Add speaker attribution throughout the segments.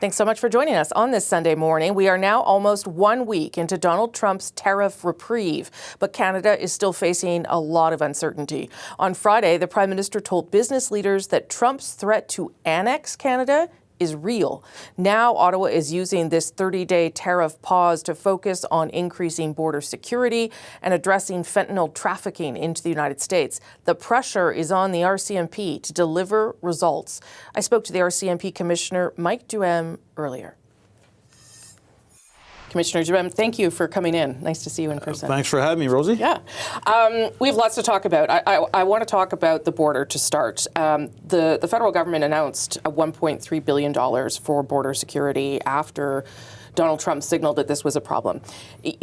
Speaker 1: Thanks so much for joining us on this Sunday morning. We are now almost 1 week into Donald Trump's tariff reprieve, but Canada is still facing a lot of uncertainty. On Friday, the Prime Minister told business leaders that Trump's threat to annex Canada is real. Now, Ottawa is using this 30-day tariff pause to focus on increasing border security and addressing fentanyl trafficking into the United States. The pressure is on the RCMP to deliver results. I spoke to the RCMP Commissioner Mike Duheme earlier. Commissioner Duheme, thank you for coming in. Nice to see you in person.
Speaker 2: Thanks for having me, Rosie.
Speaker 1: Yeah. We have lots to talk about. I want to talk about the border to start. The federal government announced $1.3 billion for border security after Donald Trump signaled that this was a problem.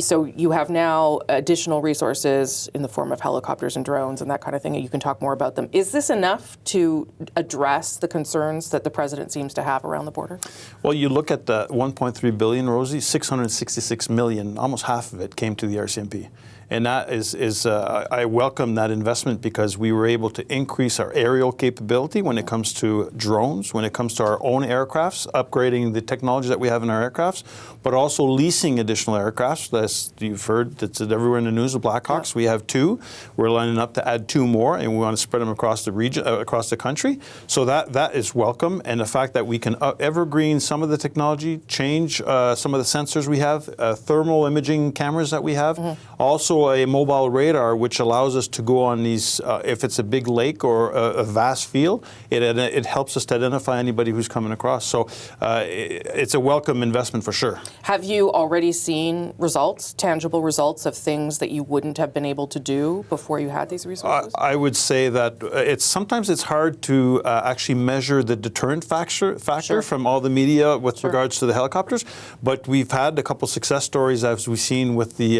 Speaker 1: So you have now additional resources in the form of helicopters and drones and that kind of thing, and you can talk more about them. Is this enough to address the concerns that the president seems to have around the border?
Speaker 2: Well, you look at the $1.3 billion, Rosie, $666 million, almost half of it came to the RCMP. And that is I welcome that investment because we were able to increase our aerial capability when it comes to drones, when it comes to our own aircrafts, upgrading the technology that we have in our aircrafts, but also leasing additional aircrafts. As you've heard, that's everywhere in the news, the Blackhawks. Yeah. We have 2. We're lining up to add 2 more, and we want to spread them across the region, across the country. So that is welcome. And the fact that we can evergreen some of the technology, change some of the sensors we have, thermal imaging cameras that we have, also a mobile radar which allows us to go on these, if it's a big lake or a vast field, it helps us to identify anybody who's coming across. So it's a welcome investment for sure.
Speaker 1: Have you already seen results, tangible results of things that you wouldn't have been able to do before you had these resources?
Speaker 2: I would say that sometimes it's hard to actually measure the deterrent factor sure. from all the media with sure. regards to the helicopters, but we've had a couple success stories as we've seen with the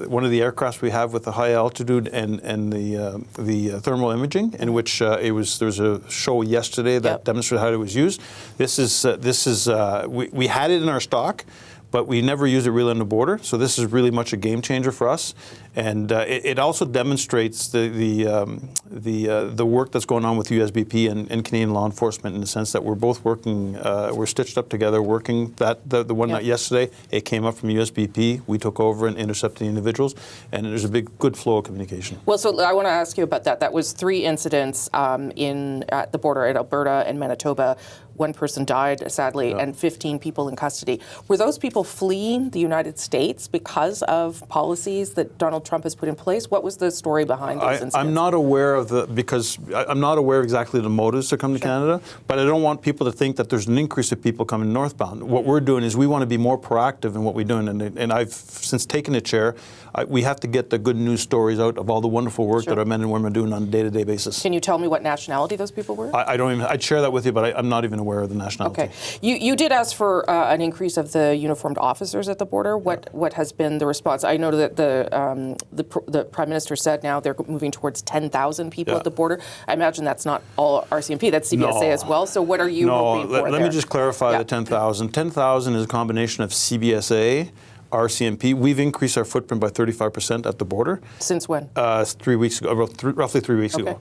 Speaker 2: one of the aircrafts we have with the high altitude and the thermal imaging, in which there's a show yesterday that yep. demonstrated how it was used. We had it in our stock, but we never used it really on the border. So this is really much a game changer for us, and it also demonstrates the work that's going on with USBP and Canadian law enforcement in the sense that we're both working, we're stitched up together, working. The one
Speaker 1: yeah.
Speaker 2: night yesterday, it came up from USBP. We took over and intercepted the individuals, and there's a good flow of communication.
Speaker 1: Well, so I want to ask you about that. That was 3 incidents at the border at Alberta and Manitoba. 1 person died, sadly, yeah. and 15 people in custody. Were those people fleeing the United States because of policies that Donald Trump has put in place? What was the story behind those incidents?
Speaker 2: I'm not aware of I'm not aware of exactly the motives to come to sure. Canada, but I don't want people to think that there's an increase of people coming northbound. What we're doing is we want to be more proactive in what we're doing, and I've, since taking the chair, we have to get the good news stories out of all the wonderful work sure. that our men and women are doing on a day-to-day basis.
Speaker 1: Can you tell me what nationality those people were?
Speaker 2: I'd share that with you, but I'm not even aware of the nationality.
Speaker 1: Okay. You did ask for an increase of the uniformed officers at the border. What has been the response? I know that the Prime Minister said now they're moving towards 10,000 people yeah. at the border. I imagine that's not all RCMP, that's CBSA as well. So what are you hoping for
Speaker 2: let me just clarify yeah. the 10,000. 10,000 is a combination of CBSA, RCMP. We've increased our footprint by 35% at the border.
Speaker 1: Since when?
Speaker 2: 3 weeks ago, roughly 3 weeks
Speaker 1: okay.
Speaker 2: ago.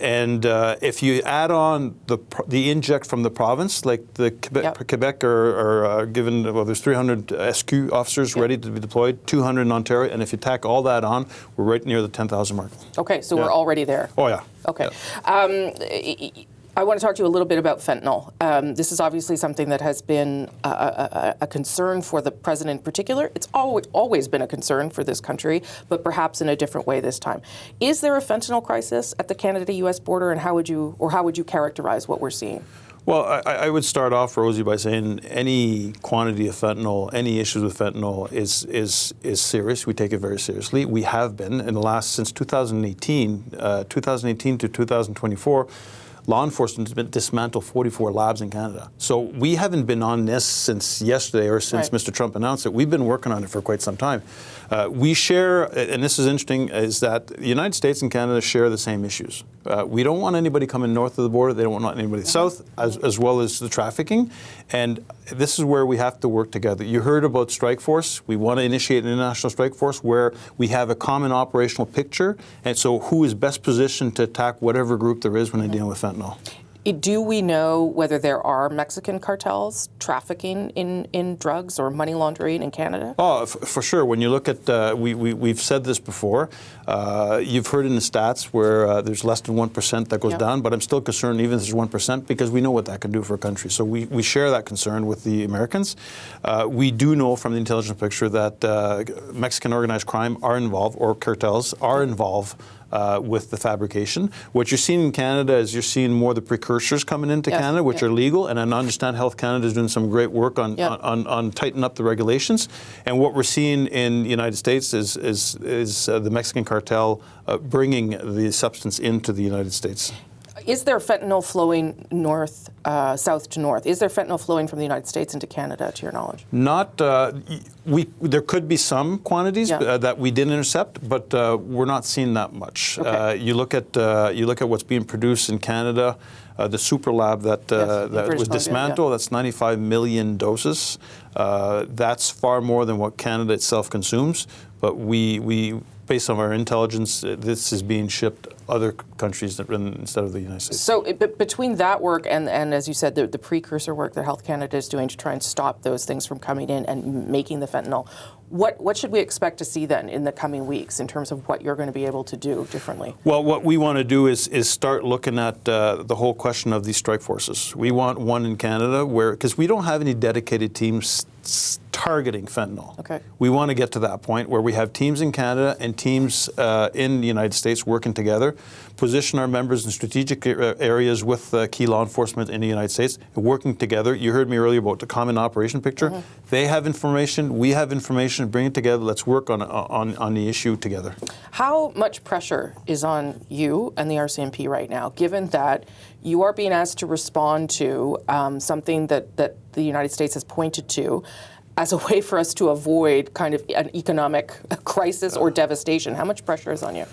Speaker 2: And if you add on the inject from the province, like the Quebec are given, well, there's 300 SQ officers ready to be deployed, 200 in Ontario, and if you tack all that on, we're right near the 10,000 mark.
Speaker 1: Okay, so we're already there.
Speaker 2: Oh, yeah.
Speaker 1: Okay.
Speaker 2: Yeah.
Speaker 1: I want to talk to you a little bit about fentanyl. This is obviously something that has been a concern for the president in particular. It's always been a concern for this country, but perhaps in a different way this time. Is there a fentanyl crisis at the Canada-U.S. border, and how would you characterize what we're seeing?
Speaker 2: Well, I would start off, Rosie, by saying any quantity of fentanyl, any issues with fentanyl is serious. We take it very seriously. We have been since 2018 to 2024. Law enforcement has been dismantled 44 labs in Canada. So we haven't been on this since yesterday or since right. Mr. Trump announced it. We've been working on it for quite some time. We share, and this is interesting, is that the United States and Canada share the same issues. We don't want anybody coming north of the border. They don't want anybody south, as well as the trafficking. And this is where we have to work together. You heard about Strike Force. We want to initiate an international strike force where we have a common operational picture. And so who is best positioned to attack whatever group there is when they're dealing with fentanyl?
Speaker 1: Do we know whether there are Mexican cartels trafficking in drugs or money laundering in Canada?
Speaker 2: Oh, for sure. When you look at, we've said this before, you've heard in the stats where there's less than 1% that goes down, but I'm still concerned even if there's 1% because we know what that can do for a country. So we share that concern with the Americans. We do know from the intelligence picture that Mexican organized crime are involved, or cartels are involved with the fabrication. What you're seeing in Canada is you're seeing more the precursors coming into Canada, which are legal, and I understand Health Canada is doing some great work on tightening up the regulations. And what we're seeing in the United States is the Mexican cartel bringing the substance into the United States.
Speaker 1: Is there fentanyl flowing south to north? Is there fentanyl flowing from the United States into Canada, to your knowledge?
Speaker 2: Not. There could be some quantities that we did intercept, but we're not seeing that much.
Speaker 1: Okay.
Speaker 2: You look at what's being produced in Canada. The super lab that was dismantled. That's 95 million doses. That's far more than what Canada itself consumes. But we based on our intelligence, this is being shipped other countries instead of the United States.
Speaker 1: So between that work and as you said, the precursor work that Health Canada is doing to try and stop those things from coming in and making the fentanyl, what should we expect to see then in the coming weeks in terms of what you're going to be able to do differently? Well,
Speaker 2: what we want to do is start looking at the whole question of these strike forces. We want one in Canada because we don't have any dedicated teams targeting fentanyl.
Speaker 1: Okay.
Speaker 2: We want to get to that point where we have teams in Canada and teams in the United States working together, position our members in strategic areas with key law enforcement in the United States, working together. You heard me earlier about the common operation picture. Mm-hmm. They have information, we have information, bring it together, let's work on the issue together.
Speaker 1: How much pressure is on you and the RCMP right now, given that you are being asked to respond to something that the United States has pointed to as a way for us to avoid kind of an economic crisis or devastation? How much pressure is on you?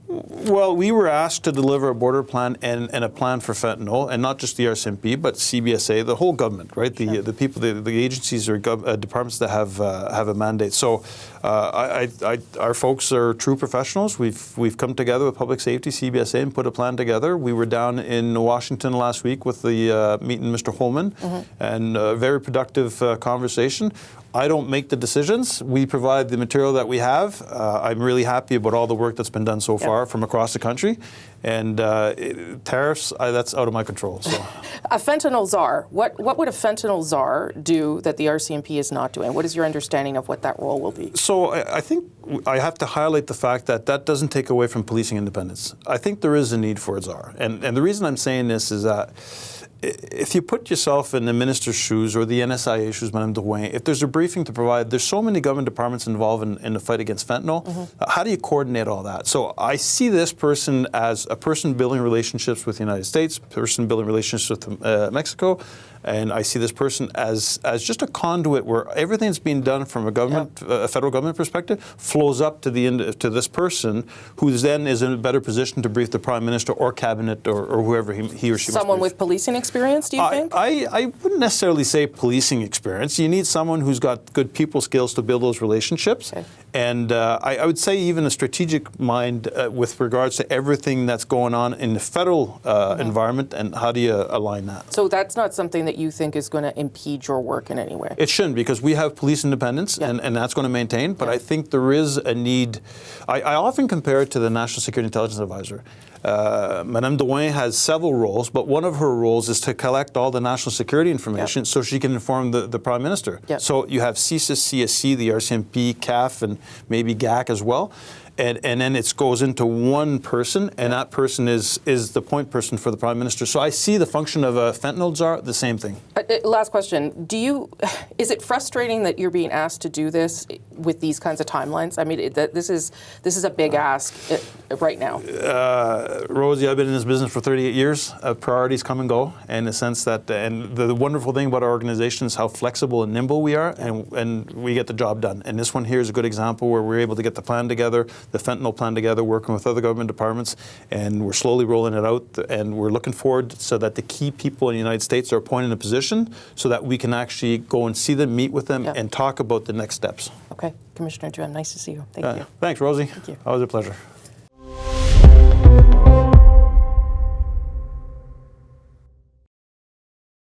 Speaker 2: Well, we were asked to deliver a border plan and a plan for fentanyl, and not just the RCMP, but CBSA, the whole government, right? The people, the agencies or departments that have a mandate. So our folks are true professionals. We've come together with Public Safety, CBSA, and put a plan together. We were down in Washington last week with the meeting Mr. Holman, and a very productive conversation. I don't make the decisions. We provide the material that we have. I'm really happy about all the work that's been done so far from across the country. And tariffs, that's out of my control. So.
Speaker 1: A fentanyl czar. What would a fentanyl czar do that the RCMP is not doing? What is your understanding of what that role will be?
Speaker 2: So I think I have to highlight the fact that doesn't take away from policing independence. I think there is a need for a czar. And the reason I'm saying this is that if you put yourself in the minister's shoes or the NSIA shoes, Madame Duheme, if there's a briefing to provide, there's so many government departments involved in the fight against fentanyl. How do you coordinate all that? So I see this person as a person building relationships with the United States, a person building relationships with Mexico, and I see this person as just a conduit where everything that's being done from a government, a federal government perspective, flows up to this person, who then is in a better position to brief the Prime Minister or cabinet or whoever he or she.
Speaker 1: Someone with policing experience, do you think?
Speaker 2: I wouldn't necessarily say policing experience. You need someone who's got good people skills to build those relationships. Okay. And I would say even a strategic mind with regards to everything that's going on in the federal environment, and how do you align that?
Speaker 1: So that's not something that you think is going to impede your work in any way?
Speaker 2: It shouldn't, because we have police independence, and that's going to maintain. But I think there is a need. I often compare it to the National Security Intelligence Advisor. Madame Duheme has several roles, but one of her roles is to collect all the national security information so she can inform the Prime Minister. So you have CSIS, CSC, the RCMP, CAF, and maybe GAC as well. And then it goes into one person, and that person is the point person for the Prime Minister. So I see the function of a fentanyl czar, the same thing.
Speaker 1: Last question. Is it frustrating that you're being asked to do this with these kinds of timelines? I mean, this is a big ask right now.
Speaker 2: Rosie, I've been in this business for 38 years. Priorities come and go, in the sense that, and the wonderful thing about our organization is how flexible and nimble we are, and we get the job done. And this one here is a good example where we're able to get the plan together, the fentanyl plan together, working with other government departments, and we're slowly rolling it out, and we're looking forward so that the key people in the United States are appointed in a position so that we can actually go and see them, meet with them, and talk about the next steps.
Speaker 1: Okay. Commissioner Duheme, nice to see you. Thank you.
Speaker 2: Thanks, Rosie.
Speaker 1: Thank you.
Speaker 2: Always a pleasure.